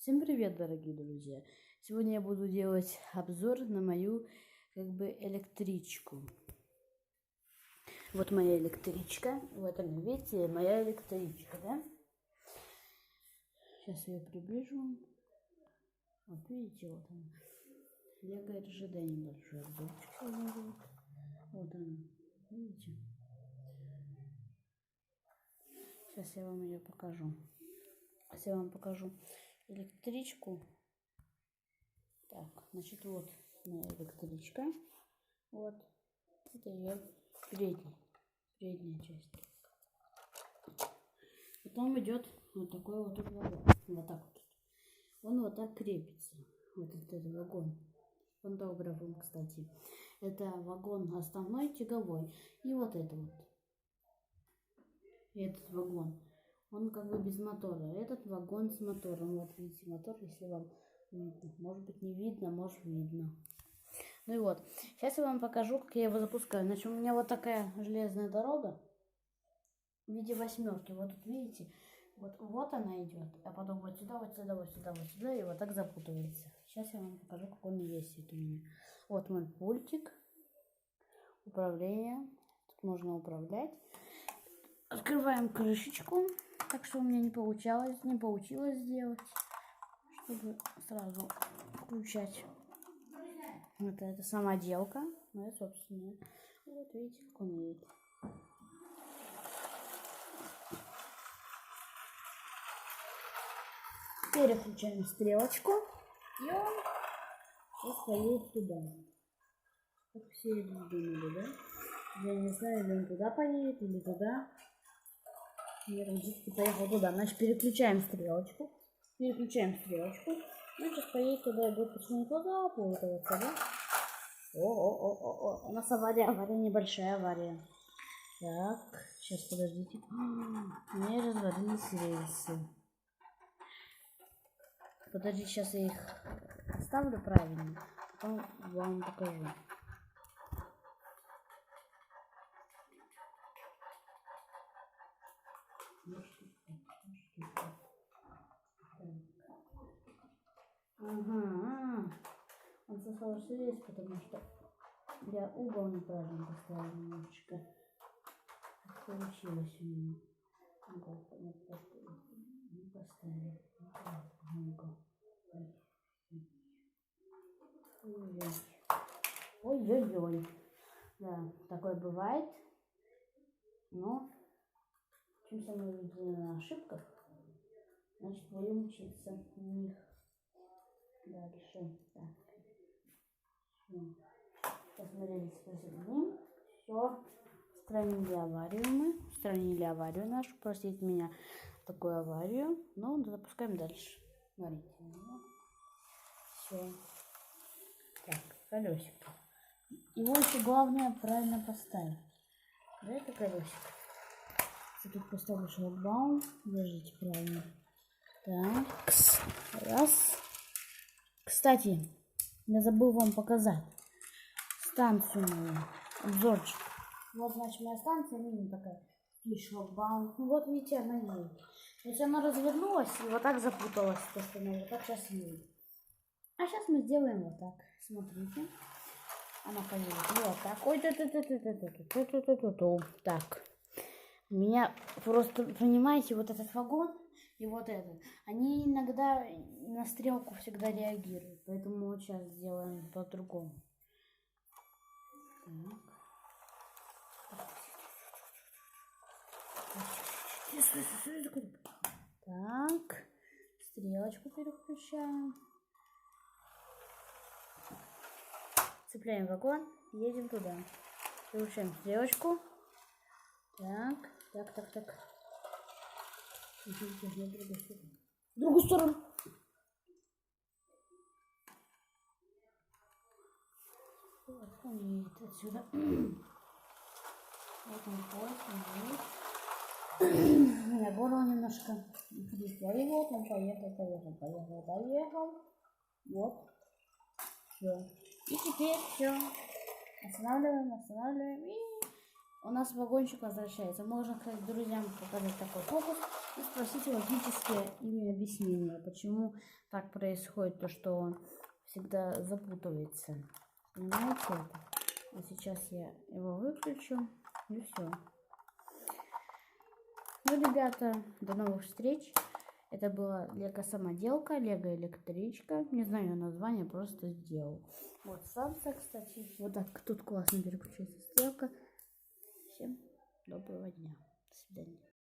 Всем привет, дорогие друзья! Сегодня я буду делать обзор на мою электричку. Вот моя электричка. В этом видите, моя электричка, да? Сейчас я ее приближу. Вот видите, вот она. Лего РЖД небольшой обзорчик сегодня будет. Вот она. Видите? Сейчас я вам ее покажу. Сейчас я вам покажу электричку. Так, значит, вот моя электричка. Вот. Это ее передняя часть. Потом идет вот такой вот вагон. Вот так вот. Он вот так крепится. Вот этот вагон. Пантографом, кстати. Это вагон основной, тяговой. И вот это вот. Этот вагон. Он как бы без мотора. Этот вагон с мотором. Вот видите мотор, если вам видно. Может быть не видно, может видно. Ну и вот. Сейчас я вам покажу, как я его запускаю. Значит, у меня вот такая железная дорога в виде восьмерки. Вот тут видите, вот она идет, а потом вот сюда, вот сюда, вот сюда, вот сюда, и вот так запутывается. Сейчас я вам покажу, как он ездит у меня. Вот мой пультик, управление, тут можно управлять. Открываем крышечку, так что у меня не получилось сделать, чтобы сразу включать. Вот это самоделка, моя собственная. Вот видите, как он едет. Переключаем стрелочку, и он сейчас поедет туда. Как все думали, да? Я не знаю, или он туда поедет, или туда. Нет, он все-таки поехал туда. Значит, переключаем стрелочку. Ну, сейчас поедет туда и будет почему туда, получается, да? О, у нас авария небольшая авария. Так, сейчас подождите. Мне развалились рельсы. Подожди, сейчас я их оставлю правильно, потом вам покажу. Ага, он сосался весь, потому что я угол неправильно поставила немножечко. Получилось у меня. Угол не поставила. Ой-ой-ой. Да, такое бывает. Но учимся мы на ошибках, значит, будем учиться на них дальше. Так. Посмотрели с посередине. Все. Устранили аварию нашу. Простите меня, такую аварию. Ну, запускаем дальше. Смотрите. Все. Так, колесик. Его еще главное правильно поставить. Да, это колесик. Я тут поставлю шлагбаум. Держите правильно. Так. Раз. Кстати, я забыл вам показать станцию мою. Обзорчик. Вот, значит, моя станция, видно такая. И шлагбаум. Ну, вот, видите, она едет. То есть она развернулась и вот так запуталась. То, что она вот так сейчас едет. А сейчас мы сделаем вот так. Смотрите. Она поедет вот так. Ой, так. У меня просто, понимаете, вот этот вагон и вот этот, они иногда на стрелку всегда реагируют. Поэтому вот сейчас сделаем по-другому. Так, стрелочку переключаем. Цепляем вагон, едем туда. Переключаем стрелочку. Так. В другую сторону. Вот он едет отсюда. Вот он поезд. Я гору немножко. И вот он поехал. Вот. Все. И теперь все. Останавливаем. И у нас вагончик возвращается. Можно, кстати, друзьям показать такой фокус и спросить логическое ими объяснение, почему так происходит, то что он всегда запутывается. Понимаете это? Вот сейчас я его выключу и все. Ну, ребята, до новых встреч. Это была лего-самоделка, лего-электричка. Не знаю название, просто сделал. Вот станция, кстати. Вот так тут классно переключается стрелка. Всем доброго дня.